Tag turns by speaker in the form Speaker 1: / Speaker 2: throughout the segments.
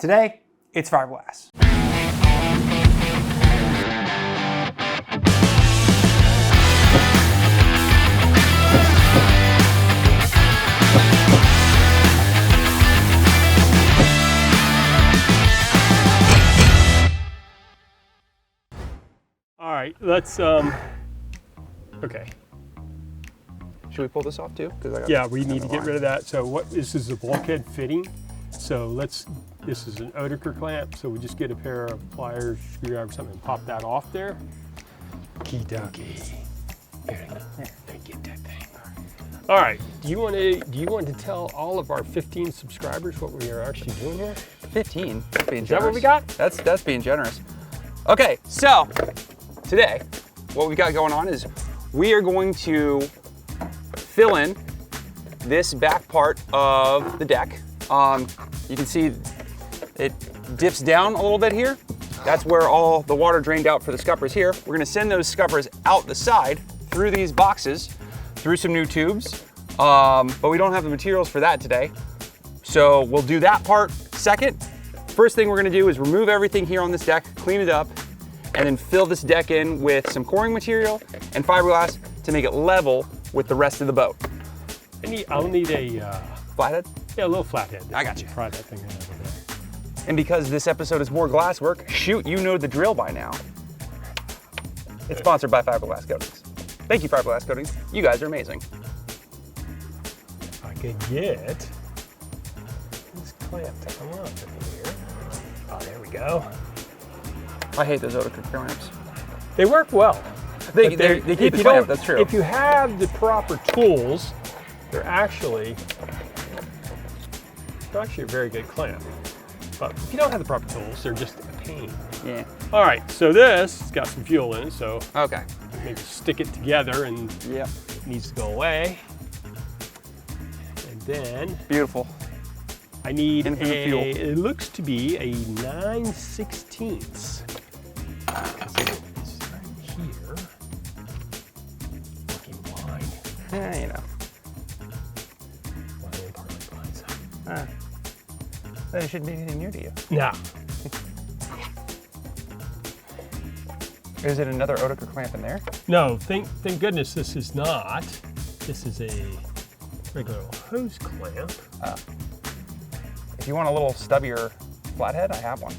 Speaker 1: Today, it's fiberglass.
Speaker 2: All right, let's, okay.
Speaker 3: Should we pull this off too?
Speaker 2: Yeah, we need to get rid of that. So this is a bulkhead fitting. So this is an Oetiker clamp. So we just get a pair of pliers, screwdriver, something, and pop that off there. Okie dokie. Very good. There, get that thing. All right, do you want to tell all of our 15 subscribers what we are actually doing here?
Speaker 3: 15? That's being generous.
Speaker 2: Is that what we got?
Speaker 3: That's being generous. Okay, so today, what we got going on is we are going to fill in this back part of the deck. You can see it dips down a little bit here. That's where all the water drained out for the scuppers here. We're gonna send those scuppers out the side through these boxes, through some new tubes, but we don't have the materials for that today. So we'll do that part second. First thing we're gonna do is remove everything here on this deck, clean it up, and then fill this deck in with some coring material and fiberglass to make it level with the rest of the boat.
Speaker 2: I'll need a
Speaker 3: flathead?
Speaker 2: Yeah, a little flathead.
Speaker 3: I got you.
Speaker 2: Try that thing over there.
Speaker 3: And because this episode is more glass work, shoot, you know the drill by now. It's sponsored by Fiberglass Coatings. Thank you, Fiberglass Coatings. You guys are amazing.
Speaker 2: If I could get this clamp to come up in here. Oh, there we go.
Speaker 3: I hate those Oetiker clamps.
Speaker 2: They work well.
Speaker 3: They keep the clamp, that's true.
Speaker 2: If you have the proper tools, they're actually a very good clamp. But if you don't have the proper tools, they're just a pain.
Speaker 3: Yeah.
Speaker 2: All right, so this has got some fuel in it, so
Speaker 3: okay.
Speaker 2: Maybe stick it together and
Speaker 3: yep.
Speaker 2: It needs to go away. And then
Speaker 3: beautiful.
Speaker 2: I need
Speaker 3: fuel.
Speaker 2: It looks to be a 9/16. Because it's right here. Looking wide.
Speaker 3: Yeah, you know. There shouldn't be anything near to you.
Speaker 2: No.
Speaker 3: Is it another Oetiker clamp in there?
Speaker 2: No, thank goodness this is not. This is a regular hose clamp.
Speaker 3: If you want a little stubbier flathead, I have one.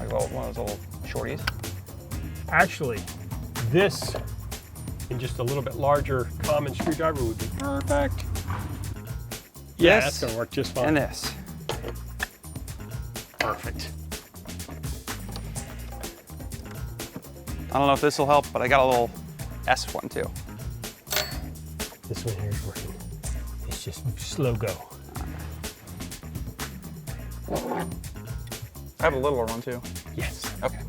Speaker 3: Like one of those little shorties.
Speaker 2: Actually, this and just a little bit larger common screwdriver would be perfect. Yeah, that's gonna work just fine.
Speaker 3: And this.
Speaker 2: Perfect.
Speaker 3: I don't know if this will help, but I got a little S one too.
Speaker 2: This one here is working. It's just slow go.
Speaker 3: I have a littler one too.
Speaker 2: Yes.
Speaker 3: Okay.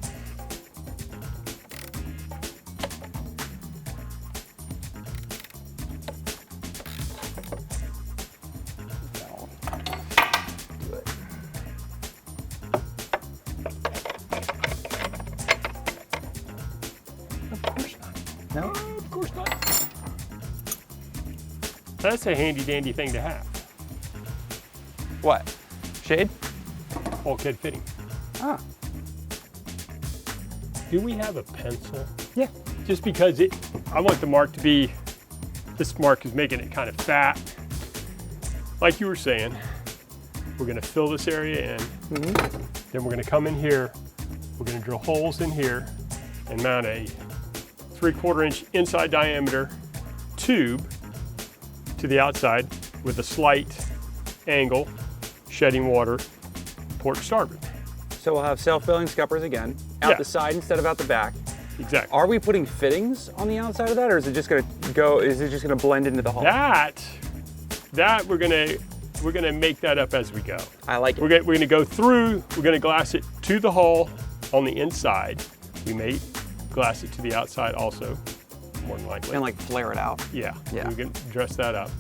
Speaker 2: No, of course not. That's a handy dandy thing to have.
Speaker 3: What? Shade?
Speaker 2: Bulkhead fitting.
Speaker 3: Ah.
Speaker 2: Do we have a pencil?
Speaker 3: Yeah.
Speaker 2: Just because I want the mark to be, this mark is making it kind of fat. Like you were saying, we're gonna fill this area in.
Speaker 3: Mm-hmm.
Speaker 2: Then we're gonna come in here, we're gonna drill holes in here and mount a 3/4 inch inside diameter tube to the outside with a slight angle, shedding water, port starboard.
Speaker 3: So we'll have self-filling scuppers again, out the side instead of out the back.
Speaker 2: Exactly.
Speaker 3: Are we putting fittings on the outside of that, or is it just gonna go, is it just gonna blend into the hull?
Speaker 2: That we're gonna make that up as we go.
Speaker 3: I like it.
Speaker 2: We're gonna go through, we're gonna glass it to the hull on the inside. We may glass it to the outside also, more than likely.
Speaker 3: And like flare it out.
Speaker 2: Yeah,
Speaker 3: yeah.
Speaker 2: We can dress that up.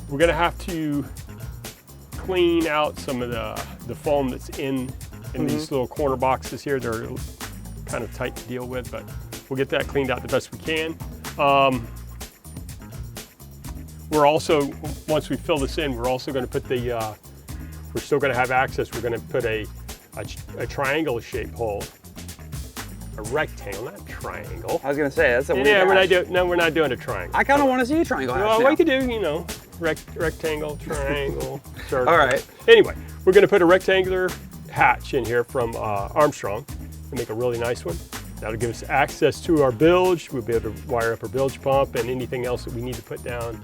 Speaker 2: We're gonna have to clean out some of the foam that's in these little corner boxes here. They're kind of tight to deal with, but we'll get that cleaned out the best we can. We're also, once we fill this in, we're also gonna put we're we're still going to have access. We're going to put a triangle shaped hole, a rectangle, not triangle.
Speaker 3: I was gonna say that's a weird.
Speaker 2: Yeah,
Speaker 3: hash.
Speaker 2: we're not doing a triangle.
Speaker 3: I kind of want to see a triangle. hash
Speaker 2: Well,
Speaker 3: now.
Speaker 2: we could do, you know, rectangle, triangle, circle.
Speaker 3: All right.
Speaker 2: Anyway, we're going to put a rectangular hatch in here from Armstrong and make a really nice one. That'll give us access to our bilge. We'll be able to wire up our bilge pump and anything else that we need to put down.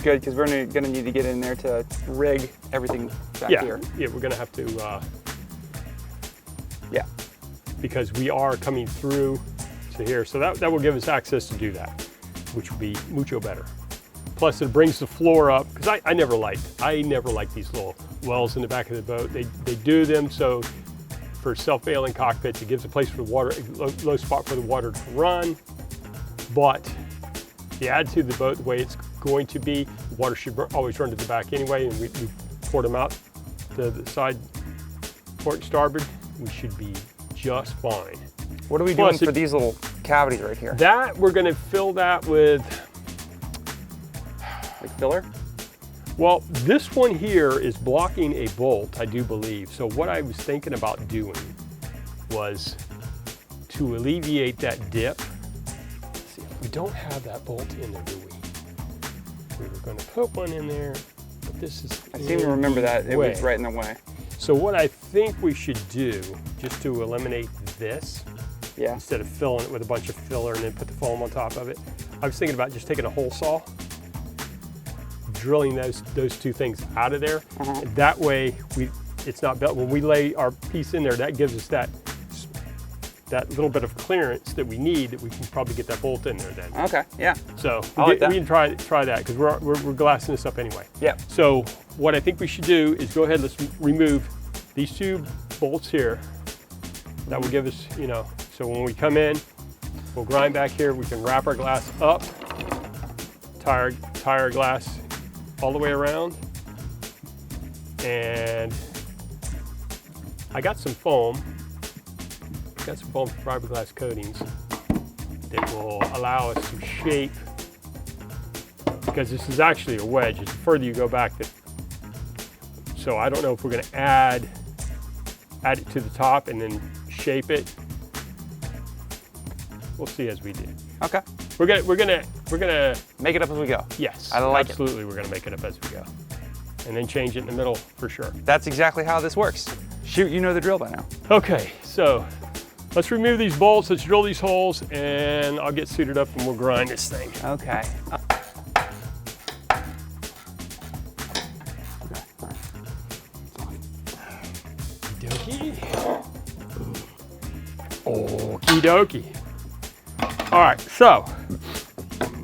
Speaker 3: Good, because we're gonna need to get in there to rig everything back here.
Speaker 2: Yeah, we're going to have to,
Speaker 3: Yeah.
Speaker 2: because we are coming through to here. So that will give us access to do that, which will be mucho better. Plus it brings the floor up, because I never liked these little wells in the back of the boat. They do them so for self-bailing cockpits, it gives a place for the water, low spot for the water to run. But the attitude of the boat, the way it's going to be, the water should always run to the back anyway, and we port them out the side, port and starboard, we should be just fine.
Speaker 3: What are we doing for these little cavities right here?
Speaker 2: That, we're gonna fill that with,
Speaker 3: Like filler?
Speaker 2: well, this one here is blocking a bolt, I do believe. So what I was thinking about doing was to alleviate that dip. See, we don't have that bolt in there, do we? We were gonna put one in there, but this is
Speaker 3: I seem to remember that it was right in the way.
Speaker 2: So what I think we should do, just to eliminate this,
Speaker 3: Yeah.
Speaker 2: instead of filling it with a bunch of filler and then put the foam on top of it, I was thinking about just taking a hole saw, drilling those two things out of there. That way, it's not built. When we lay our piece in there, that gives us that little bit of clearance that we need, that we can probably get that bolt in there then.
Speaker 3: Okay. Yeah.
Speaker 2: So
Speaker 3: I like that.
Speaker 2: we can try that, because we're glassing this up anyway.
Speaker 3: Yeah.
Speaker 2: So what I think we should do is go ahead, let's remove these two bolts here. That will give us, you know, so when we come in, we'll grind back here, we can wrap our glass up, tie our glass all the way around. And I got some foam. Fiberglass coatings that will allow us to shape, because this is actually a wedge. As the further you go back, so I don't know if we're going to add it to the top and then shape it. We'll see as we do.
Speaker 3: Okay.
Speaker 2: We're gonna
Speaker 3: Make it up as we go.
Speaker 2: yes,
Speaker 3: I like it.
Speaker 2: absolutely. We're gonna make it up as we go, and then change it in the middle for sure.
Speaker 3: That's exactly how this works. Shoot, you know the drill by now.
Speaker 2: Okay, so let's remove these bolts. Let's drill these holes, and I'll get suited up and we'll grind this thing.
Speaker 3: Okay.
Speaker 2: Okie dokie. All right, so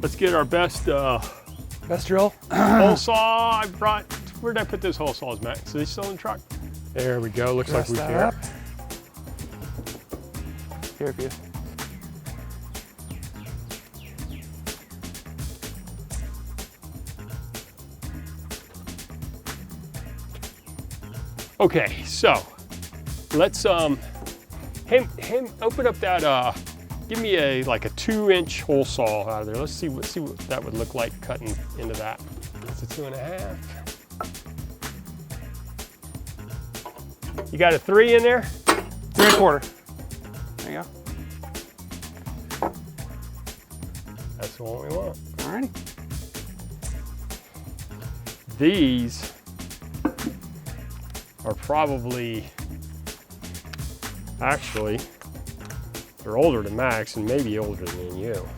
Speaker 2: let's get our best
Speaker 3: Best drill.
Speaker 2: hole saw. I brought. Where did I put those hole saws, Max? Are they still in the truck? There we go. Looks like we
Speaker 3: that
Speaker 2: can.
Speaker 3: up. Here for you.
Speaker 2: Okay, so let's open up that. Give me like a 2-inch hole saw out of there. Let's see what that would look like cutting into that. It's a 2.5. You got a 3 in there?
Speaker 3: 3 1/4. There you go.
Speaker 2: That's the one we want.
Speaker 3: Alrighty.
Speaker 2: These are probably, actually, they're older than Max and maybe older than you.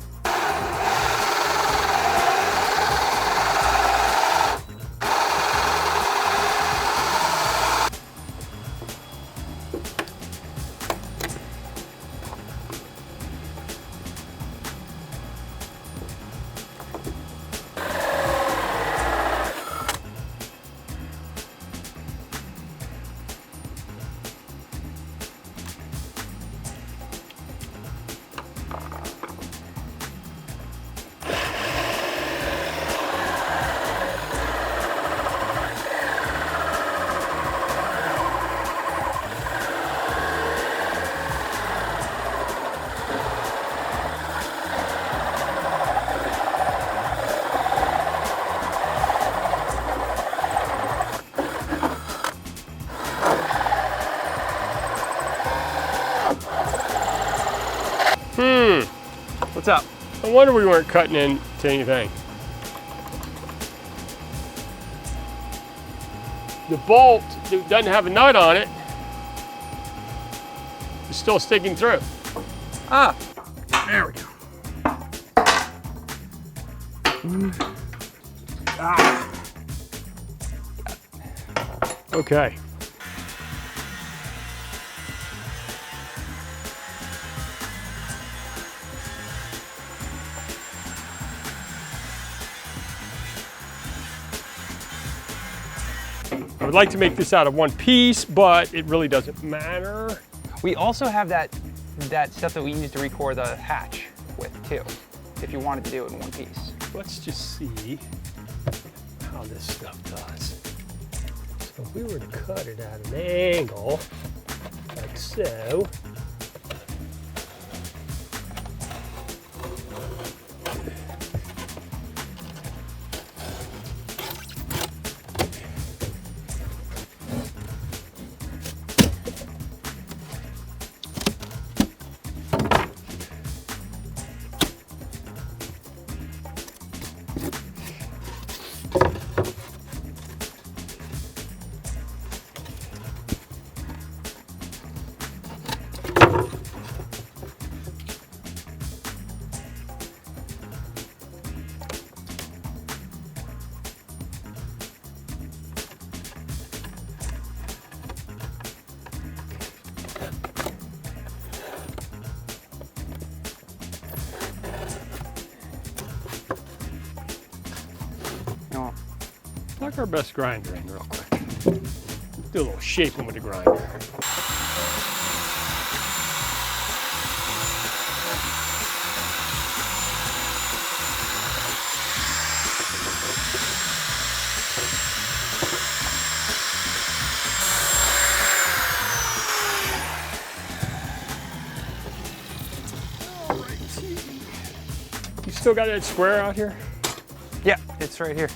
Speaker 3: What's up?
Speaker 2: No wonder we weren't cutting into anything. The bolt that doesn't have a nut on it is still sticking through.
Speaker 3: Ah, there we go.
Speaker 2: Okay. I would like to make this out of one piece, but it really doesn't matter.
Speaker 3: We also have that stuff that we use to record the hatch with too, if you wanted to do it in one piece.
Speaker 2: Let's just see how this stuff does. So if we were to cut it at an angle, like so,
Speaker 3: Oh,
Speaker 2: plug our best grinder in real quick. Do a little shaping with the grinder. You still got that square out here?
Speaker 3: yeah, it's right here.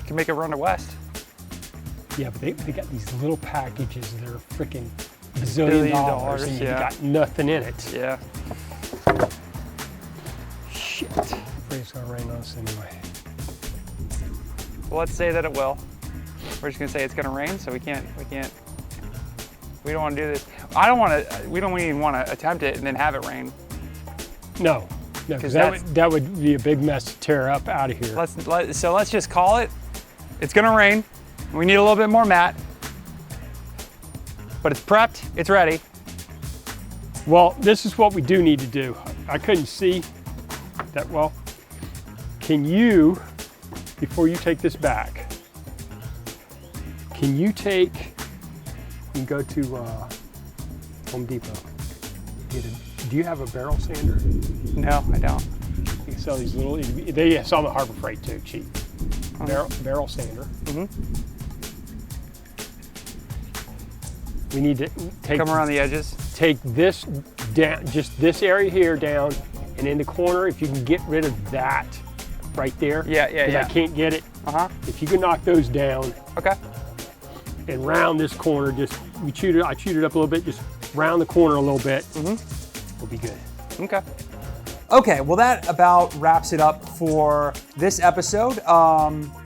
Speaker 3: You can make it run to west.
Speaker 2: Yeah, but they got these little packages that are freaking
Speaker 3: $1
Speaker 2: bazillion dollars and you
Speaker 3: yeah.
Speaker 2: got nothing in it.
Speaker 3: Yeah.
Speaker 2: Shit. Afraid it's gonna rain on us anyway.
Speaker 3: Well, let's say that it will. We're just gonna say it's gonna rain, so we don't want to do this. We don't even want to attempt it and then have it rain.
Speaker 2: No, because
Speaker 3: that's-
Speaker 2: that would be a big mess to tear up out of here.
Speaker 3: So let's just call it. It's gonna rain. We need a little bit more mat, but it's prepped, it's ready.
Speaker 2: Well, this is what we do need to do. I couldn't see that well. Can you, before you take this back, can you go to Home Depot. Do you have a barrel sander?
Speaker 3: No, I don't.
Speaker 2: You can sell these little, they sell them at Harbor Freight too, cheap. Barrel sander.
Speaker 3: Mm-hmm.
Speaker 2: We need to take,
Speaker 3: Come around the edges.
Speaker 2: take this down, just this area here down, and in the corner, if you can get rid of that right there.
Speaker 3: Yeah, yeah,
Speaker 2: Because
Speaker 3: yeah.
Speaker 2: I can't get it.
Speaker 3: Uh-huh.
Speaker 2: If you can knock those down,
Speaker 3: Okay.
Speaker 2: and round this corner. Just I chewed it up a little bit. Just round the corner a little bit. Will be good.
Speaker 3: Okay.
Speaker 1: Okay, well that about wraps it up for this episode.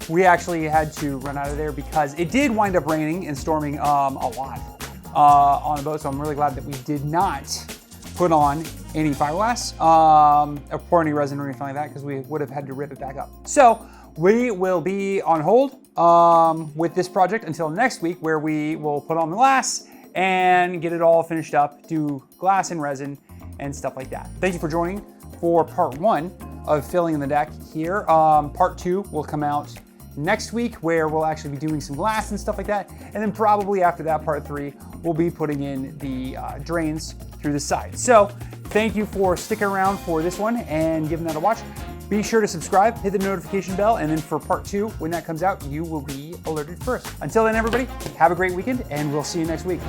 Speaker 1: We actually had to run out of there because it did wind up raining and storming a lot on the boat, so I'm really glad that we did not put on any fiberglass or pour any resin or anything like that because we would have had to rip it back up. So we will be on hold with this project until next week, where we will put on the glass and get it all finished up, do glass and resin and stuff like that. Thank you for joining for part 1 of filling in the deck here. Part 2 will come out next week, where we'll actually be doing some glass and stuff like that. And then probably after that, part 3, we'll be putting in the drains through the side. So thank you for sticking around for this one and giving that a watch. Be sure to subscribe, hit the notification bell, and then for part 2, when that comes out, you will be alerted first. Until then, everybody, have a great weekend, and we'll see you next week.